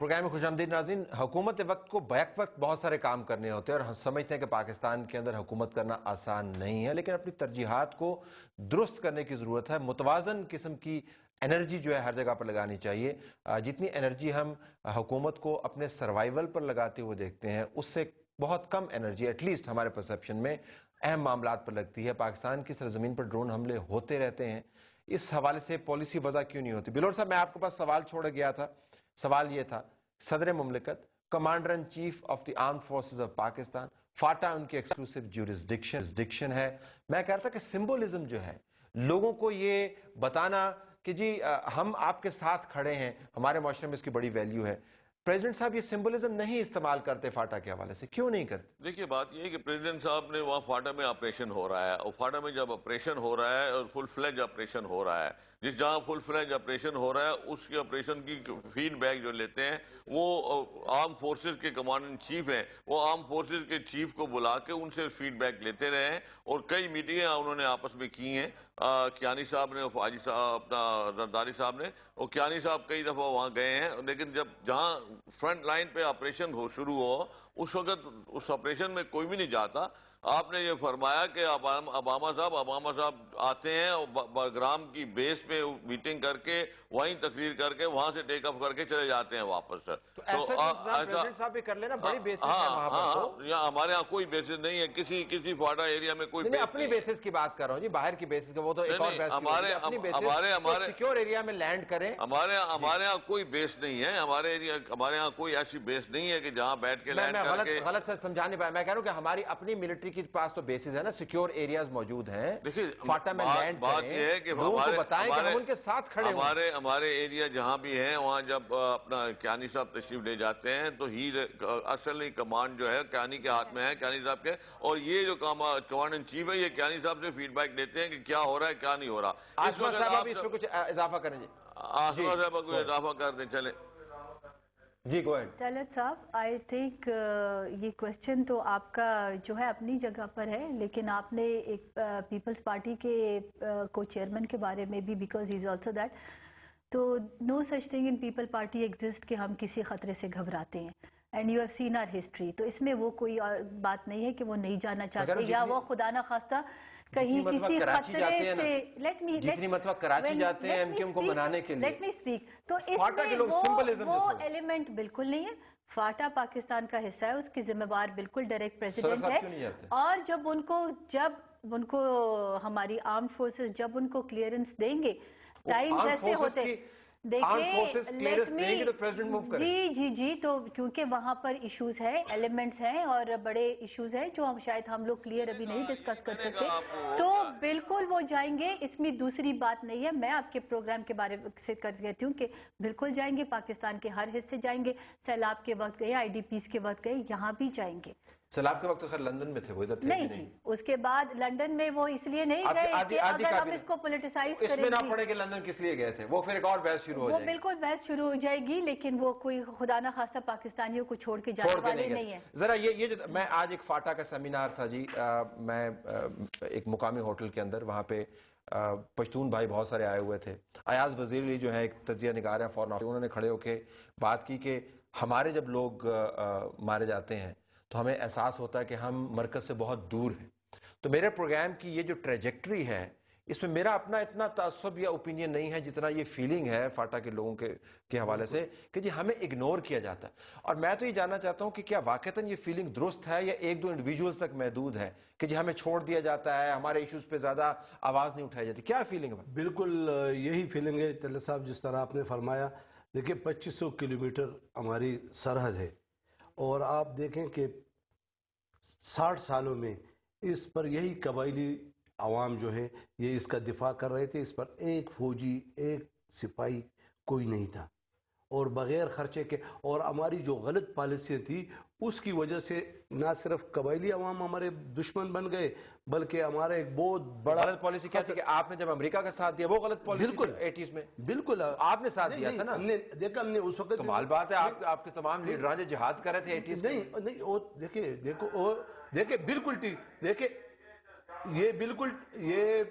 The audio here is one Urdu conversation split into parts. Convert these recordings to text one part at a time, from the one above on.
پروگرام میں خوش آمدید ناظرین. حکومت وقت کو بیک وقت بہت سارے کام کرنے ہوتے ہیں اور ہم سمجھتے ہیں کہ پاکستان کے اندر حکومت کرنا آسان نہیں ہے, لیکن اپنی ترجیحات کو درست کرنے کی ضرورت ہے. متوازن قسم کی انرجی جو ہے ہر جگہ پر لگانی چاہیے. جتنی انرجی ہم حکومت کو اپنے سروائیول پر لگاتے ہوئے دیکھتے ہیں اس سے بہت کم انرجی ایٹ لیسٹ ہمارے پرسیپشن میں اہم معاملات پر لگتی ہے. پاکستان کی سرزمین پر ڈرون حملے ہوتے رہتے ہیں, اس حوالے سے پالیسی وضع کیوں نہیں ہوتی؟ بلور صاحب, میں آپ کے پاس سوال چھوڑ گیا تھا. سوال یہ تھا, صدر مملکت, commander in chief of the armed forces of Pakistan, FATA ان کی ایکسکلوسیو جورسڈکشن ہے. میں کہہ رہا تھا کہ سمبولزم جو ہے, لوگوں کو یہ بتانا کہ جی ہم آپ کے ساتھ کھڑے ہیں, ہمارے معاشرے میں اس کی بڑی ویلیو ہے. پریزیڈنٹ صاحب یہ سمبولزم نہیں استعمال کرتے فاٹا کے حوالے سے, کیوں نہیں کرتے؟ دیکھیے بات یہ ہے کہ پریزیڈنٹ صاحب نے وہاں فاٹا میں آپریشن ہو رہا ہے, اور فاٹا میں جب آپریشن ہو رہا ہے اور فل فلیج آپریشن ہو رہا ہے, جس جہاں فل فلیج آپریشن ہو رہا ہے اس کے آپریشن کی فیڈ بیک جو لیتے ہیں وہ آرم فورسز کے کمانڈر ان چیف ہیں, وہ آرم فورسز کے چیف کو بلا کے ان سے فیڈ بیک لیتے رہے ہیں, اور کئی میٹنگیں انہوں نے آپس میں کی ہیں. کیانی صاحب نے, فاجی صاحب, اپنا زرداری صاحب نے, اور کیانی صاحب کئی دفعہ وہاں گئے ہیں. لیکن جب جہاں فرنٹ لائن پہ آپریشن شروع ہو اس وقت اس آپریشن میں کوئی بھی نہیں جاتا. آپ نے یہ فرمایا کہ اوباما صاحب آتے ہیں اور بگرام کی بیس پہ میٹنگ کر کے وہیں تقریر کر کے وہاں سے ٹیک آف کر کے چلے جاتے ہیں واپس. تو ایسا پریزیڈنٹ صاحب بھی کر لینا, بڑی بیسز ہے وہاں پر. تو یہاں ہمارے ہاں کوئی بیسز نہیں ہے, کسی فاٹا ایریا میں کوئی بیس نہیں. اپنی بیسز کی بات کر رہا ہوں جی, باہر کی بیسز کا وہ تو ایک اور بیس ہے. اپنی بیسز سیکیور ایریا میں لینڈ کریں. ہمارے ہاں کوئی بیس نہیں ہے, ہمارے ہاں کوئی ایسی بیس نہیں ہے کہ جہاں بیٹھ کے لینڈ کر کے. غلط سے سمجھا نہیں پایا. میں کہہ رہا ہوں کہ ہماری اپنی ملٹری کے پاس تو بیسز ہے نا, سیکیور ایریاز موجود ہیں. فاٹا میں لینڈ بات یہ ہے کہ لوگوں کو بتائیں کہ ہم ان کے ساتھ کھڑے ہیں. ہمارے ایریا جہاں بھی ہیں وہاں جب اپنا کیانی صاحب تشریف لے جاتے ہیں تو اصل کمانڈ جو ہے کیانی کے ہاتھ میں ہے, کیانی صاحب کے, اور یہ جو کمانڈ ان چیف ہے یہ کیانی صاحب سے فیڈ بیک لیتے ہیں کہ کیا ہو رہا ہے کیا نہیں ہو رہا. آسما صاحب اس پہ کچھ اضافہ کریں جی. آسما صاحب کوئی اضافہ کر دیں, چلیں جی گو اہیڈ. طلعت صاحب, آئی تھنک یہ کوشچن تو آپ کا جو ہے اپنی جگہ پر ہے, لیکن آپ نے ایک پیپلز پارٹی کے کو چیئرمین کے بارے میں بھی, because he is also that, تو no such thing in people party exist کہ ہم کسی خطرے سے گھبراتے ہیں. And you have seen our history, تو اس میں وہ کوئی بات نہیں ہے کہ وہ نہیں جانا چاہتے یا وہ خدا نہ خواستہ کہیں کسی خطرے سے. جتنی مرتبہ کراچی جاتے ہیں ایم کیو ایم کو منانے کے لیے, لیٹ می اسپیک, تو اس میں وہ ایلیمنٹ بالکل نہیں ہے. فاٹا پاکستان کا حصہ ہے, اس کی ذمہ دار بالکل ڈائریکٹ پریزیڈنٹ ہے. اور جب ان کو ہماری آرم فورسز جب ان کو کلیئرنس دیں گے, ٹائمز ایسے ہوتے جی, تو کیونکہ وہاں پر ایشوز ہیں, ایلیمنٹس ہیں اور بڑے ایشوز ہیں جو شاید ہم لوگ کلیئر ابھی نہیں ڈسکس کر سکتے, تو بالکل وہ جائیں گے. اس میں دوسری بات نہیں ہے. میں آپ کے پروگرام کے بارے سے کہتی ہوں کہ بالکل جائیں گے, پاکستان کے ہر حصے جائیں گے. سیلاب کے وقت گئے, آئی ڈی پیز کے وقت گئے, یہاں بھی جائیں گے. سیلاب کے وقت خیر لندن میں تھے, وہ ادھر تھے نہیں جی, اس کے بعد لندن میں وہ اس لیے نہیں گئے کہ اگر ہم اس کو پولیٹیسائز کریں, اس میں نہ پڑے کہ لندن کس لیے گئے تھے, وہ پھر ایک اور بحث شروع ہو جائے گی. وہ بالکل بحث شروع ہو جائے گی, لیکن وہ کوئی خدا نہ خواستہ پاکستانیوں کو چھوڑ کے جانے والے نہیں ہیں. ذرا یہ جو میں آج ایک فاٹا کا سیمینار تھا جی, میں ایک مقامی ہوٹل کے اندر, وہاں پہ پشتون بھائی بہت سارے آئے ہوئے تھے. ایاز وزیر علی جو ہے ایک تجزیہ نگار ہیں فورن آفس, انہوں نے کھڑے ہو کے بات کی کہ ہمارے جب لوگ مارے جاتے ہیں تو ہمیں احساس ہوتا ہے کہ ہم مرکز سے بہت دور ہیں. تو میرے پروگرام کی یہ جو ٹریجیکٹری ہے, اس میں میرا اپنا اتنا تعصب یا اوپینین نہیں ہے جتنا یہ فیلنگ ہے فاٹا کے لوگوں کے حوالے سے کہ جی ہمیں اگنور کیا جاتا ہے. اور میں تو یہ جاننا چاہتا ہوں کہ کیا واقعتاً یہ فیلنگ درست ہے یا ایک دو انڈیویجولز تک محدود ہے کہ جی ہمیں چھوڑ دیا جاتا ہے, ہمارے ایشوز پہ زیادہ آواز نہیں اٹھائی جاتی؟ کیا فیلنگ ہے؟ بالکل یہی فیلنگ ہے طلعت صاحب, جس طرح آپ نے فرمایا. دیکھیں 2500 کلومیٹر ہماری سرحد ہے, اور آپ دیکھیں کہ 60 سالوں میں اس پر یہی قبائلی عوام جو ہے یہ اس کا دفاع کر رہے تھے. اس پر ایک فوجی, ایک سپاہی کوئی نہیں تھا, اور بغیر خرچے کے. اور ہماری جو غلط پالیسیاں تھی اس کی وجہ سے نہ صرف قبائلی عوام ہمارے دشمن بن گئے, بلکہ ہمارا ایک بہت بڑا غلط پالیسی کیا تھی کہ آپ نے جب امریکہ کا ساتھ دیا, وہ غلط پالیسی بالکل 80s میں بالکل آپ نے ساتھ دیا تھا نا. دیکھا ہم نے اس وقت, کمال بات ہے, آپ کے تمام لیڈران جو جہاد کر رہے تھے 80s نہیں, دیکھیں بالکل ٹھیک. دیکھیں یہ بالکل, یہ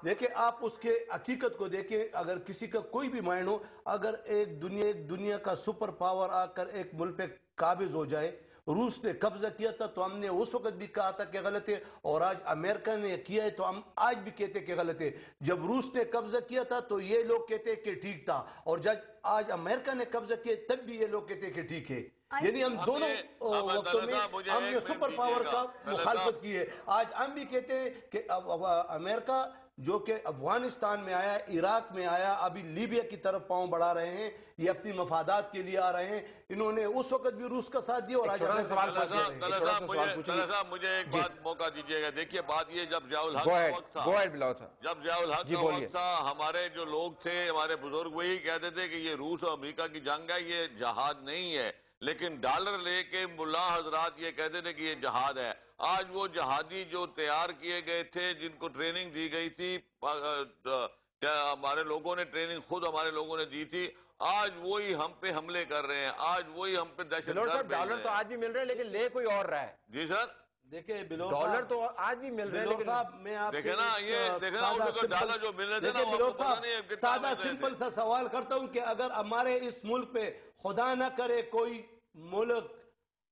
دیکھیں آپ اس کے حقیقت کو دیکھیں، اگر کسی کا کوئی بھی مائنڈ ہو، اگر ایک دنیا کا سپر پاور آ کر ایک ملک پہ قابض ہو جائے، روس نے قبضہ کیا تھا تو ہم نے اس وقت بھی کہا تھا کہ غلط ہے، اور آج امریکہ نے کیا ہے تو ہم آج بھی کہتے کہ غلط ہے۔ جب روس نے قبضہ کیا تھا تو یہ لوگ کہتے کہ ٹھیک تھا، اور جب آج امریکہ نے قبضہ کیا تب بھی یہ لوگ کہتے کہ ٹھیک ہے۔ یعنی ہم دونوں وقتوں میں ہم نے سپر پاور کا مخالفت کی ہے۔ آج ہم بھی کہتے ہیں کہ امریکہ جو کہ افغانستان میں آیا، عراق میں آیا، ابھی لیبیا کی طرف پاؤں بڑھا رہے ہیں، یہ اپنی مفادات کے لیے آ رہے ہیں۔ انہوں نے اس وقت بھی روس کا ساتھ دیا اور آج چھوٹا سا سوال پوچھ دیں۔ طلحہ صاحب مجھے ایک بات موقع دیجیے گا۔ دیکھیے بات یہ، جب ضیاء الحق کا وقت تھا، جب ضیاء الحق کا وقت تھا، ہمارے جو لوگ تھے، ہمارے بزرگ وہی کہتے تھے کہ یہ روس اور امریکہ کی جنگ ہے، یہ جہاد نہیں ہے، لیکن ڈالر لے کے ملا حضرات یہ کہتے تھے کہ یہ جہاد ہے۔ آج وہ جہادی جو تیار کیے گئے تھے، جن کو ٹریننگ دی گئی تھی، ہمارے لوگوں نے ٹریننگ خود ہمارے لوگوں نے دی تھی، آج وہی ہم پہ حملے کر رہے ہیں، آج وہی ہم پہ دہشت گرد ڈالر تو آج بھی مل رہے ہیں لیکن لے کوئی اور رہا ہے۔ جی سر، دیکھیں ڈالر تو آج بھی مل رہے ہیں لیکن دیکھیں نا، یہ دیکھیں نا، ان کو ڈالر جو مل رہے تھے نا، وہ آپ کو پتہ نہیں ہے کتنا سادہ سمپل سا سوال کرتا ہوں کہ اگر ہمارے اس ملک پہ خدا نہ کرے کوئی ملک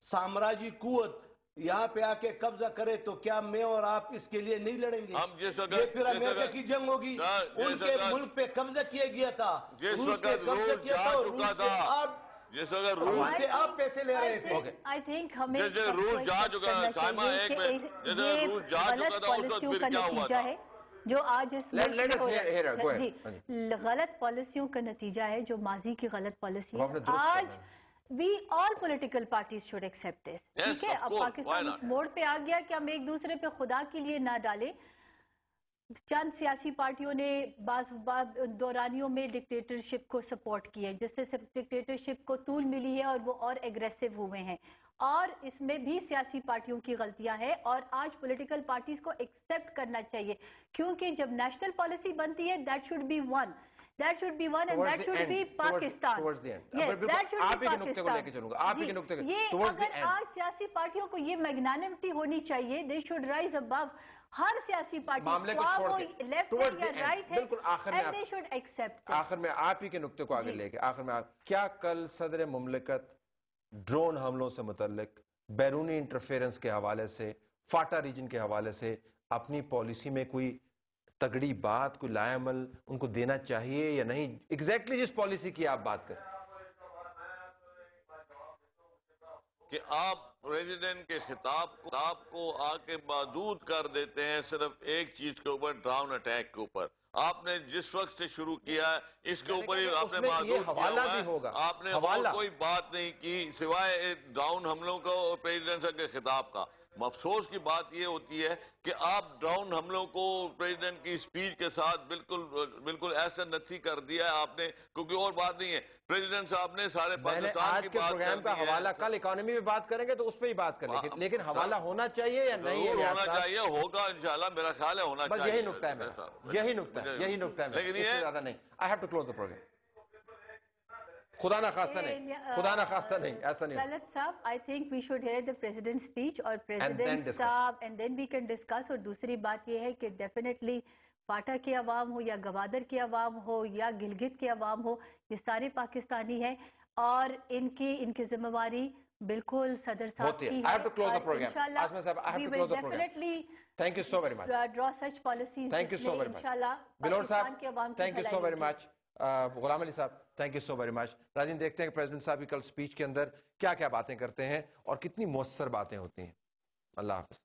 سامراجی قوت یہاں پہ آ کے قبضہ کرے تو کیا میں اور آپ اس کے لیے نہیں لڑیں گے؟ یہ پھر امریکہ کی جنگ ہوگی۔ ان کے ملک پہ قبضہ کیا گیا تھا، روس نے قبضہ کیا تھا، اور روس سے آپ پیسے لے رہے تھے۔ I think ہمیں جیسے روس جا چکا تھا، سائمہ ایک میں جیسے روس جا چکا تھا، اس وقت پھر کیا ہوا تھا؟ جو آج اس غلط پالیسیوں کا نتیجہ ہے، جو ماضی کی غلط پالیسی ہے۔ آج we all political parties should accept this۔ ٹھیک ہے، اب پاکستان اس موڑ پہ آ گیا کہ ہم ایک دوسرے پہ خدا کے لیے نہ ڈالیں۔ چند سیاسی پارٹیوں نے بعض دورانیوں میں ڈکٹیٹرشپ کو سپورٹ کیا ہے، جس سے ڈکٹیٹرشپ کو طول ملی ہے اور وہ اور ایگریسو ہوئے ہیں، اور اس میں بھی سیاسی پارٹیوں کی غلطیاں ہیں، اور آج پولیٹیکل پارٹیز کو ایکسیپٹ کرنا چاہیے، کیونکہ جب نیشنل پالیسی بنتی ہے that should be one and that should be Pakistan۔ آپ ہی کے نقطے کو لے کے چلوں گا، آپ ہی کے نقطے کو یہ اگر آج سیاسی پارٹیوں کو یہ میگنانمٹی ہونی چاہیے، they should rise above ہر سیاسی پارٹی، معاملے کو چھوڑ کے لیفٹ ہے یا رائٹ ہے، بالکل and they should accept it۔ آخر میں آپ ہی کے نقطے کو آگے لے کے، آخر میں کیا کل صدر مملکت ڈرون حملوں سے متعلق، بیرونی انٹرفیرنس کے حوالے سے، فاٹا ریجن کے حوالے سے اپنی پالیسی میں کوئی تگڑی بات، کوئی لائے عمل ان کو دینا چاہیے یا نہیں؟ ایگزیکٹلی جس پالیسی کی آپ بات کریں کہ آپ پریزیڈنٹ کے خطاب کو آ کے محدود کر دیتے ہیں صرف ایک چیز کے اوپر، ڈراؤن اٹیک کے اوپر۔ آپ نے جس وقت سے شروع کیا ہے اس کے اوپر ہی آپ نے محدود کیا ہوا ہے، آپ نے اور کوئی بات نہیں کی سوائے ڈراؤن حملوں کا اور پریزیڈنٹ کے خطاب کا۔ افسوس کی بات یہ ہوتی ہے کہ آپ ڈراؤن حملوں کو پریزیڈنٹ کی سپیچ کے ساتھ بالکل ایسا نتھی کر دیا ہے آپ نے، کیونکہ اور بات نہیں ہے۔ پریزیڈنٹ صاحب نے سارے پاکستان کی بات پروگرام کا حوالہ کل اکانومی میں بات کریں گے تو اس پہ ہی بات کریں گے، لیکن حوالہ ہونا چاہیے یا نہیں ہونا چاہیے، ہوگا انشاءاللہ، میرا خیال ہے ہونا چاہیے۔ یہی نقطہ ہے میرا، یہی نقطہ ہے، لیکن یہ زیادہ نہیں۔ I have to close the program۔ خدا نہ خواستہ نہیں، ایسا نہیں۔ طلعت صاحب، I think we should hear the president's speech اور president صاحب and then we can discuss۔ اور دوسری بات یہ ہے کہ definitely فاٹا کے عوام ہو یا گوادر کے عوام ہو یا گلگت کے عوام ہو، یہ سارے پاکستانی ہیں، اور ان کی ذمہ واری بالکل صدر صاحب کی ہے، اور انشاءاللہ we will definitely draw such policies جس میں انشاءاللہ پاکستان کے عوام کی بھلائی ہوگی۔ غلام علی صاحب، thank you so very much. ناظرین، دیکھتے ہیں کہ پریزیڈنٹ صاحب کی کل سپیچ کے اندر کیا کیا باتیں کرتے ہیں اور کتنی مؤثر باتیں ہوتی ہیں۔ اللہ حافظ۔